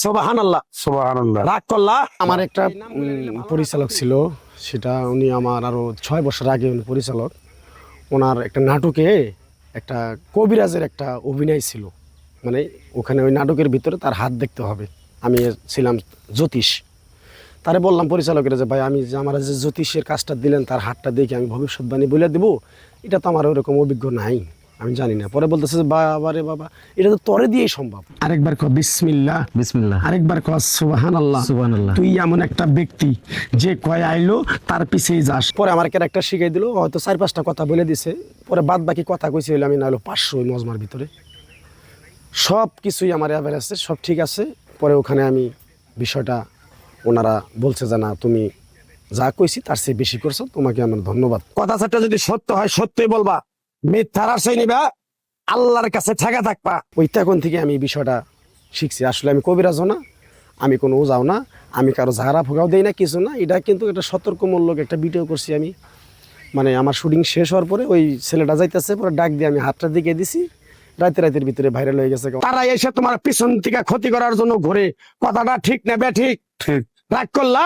সুবহানাল্লাহ সুবহানাল্লাহ। রাগ করলা। আমার একটা পরিচালক ছিল, সেটা উনি আমার আরো 6 বছর আগে উনি পরিচালক। ওনার একটা নাটকে একটা কবিরাজের একটা অভিনয় ছিল, মানে ওখানে ওই নাটকের ভিতরে তার হাত দেখতে হবে। আমি ছিলাম জ্যোতিষ। তারে বললাম পরিচালকের যে ভাই আমি যে আমার যে জ্যোতিষের কাজটা দিলেন তার হাতটা দেখে আমি ভবিষ্যৎবাণী বলে দেবো, এটা তো আমার ওরকম অভিজ্ঞ নাই, আমি জানি না। পরে বলতেছে যে বাবা রে বাবা, এটা তো তরে দিয়েই সম্ভব। আরেকবার ক বিসমিল্লাহ, বিসমিল্লাহ, আরেকবার ক সুবহানাল্লাহ। সুবহানাল্লাহ। তুই এমন একটা ব্যক্তি যে কয় আইলো তার পিছেই যাস। পরে আমার ক্যারেক্টার শিখাই দিল, হয়তো 4-5টা কথা বলে দিছে। পরে বাদ বাকি কথা কইছে হইলে আমি না হলো 500 ওই মজমার ভিতরে। সব কিছুই আমার অ্যাভারেজে সব ঠিক আছে। পরে ওখানে আমি বিষয়টা ওনারা বলছে যে না তুমি যা কইছি তার চেয়ে বেশি করছো, তোমাকে আমার ধন্যবাদ। কথা চারটা যদি সত্য হয় সত্যই বলবা, মিথ্যার আশ্রয় নিবা, আল্লাহর কাছে ঠেকা থাকবা। ওই তখন থেকে আমি এই বিষয়টা শিখছি। আসলে আমি কবিরাজও না, আমি কোনো ওজাও না, আমি কারো ঝাড়া ফোগাও দেই না, কিছু না। এটা কিন্তু একটা সতর্কমূলক একটা ভিডিও করছি আমি। মানে আমার শুটিং শেষ হওয়ার পরে ওই ছেলেটা যাইতেছে, পরে ডাক দিয়ে আমি হাতটা দিকে দিছি, রাতের ভিতরে ভাইরাল হয়ে গেছে। তারা এসে তোমার পিছন থেকে ক্ষতি করার জন্য ঘুরে, কথাটা ঠিক না বে ঠিক? ঠিক। রাগ করলা?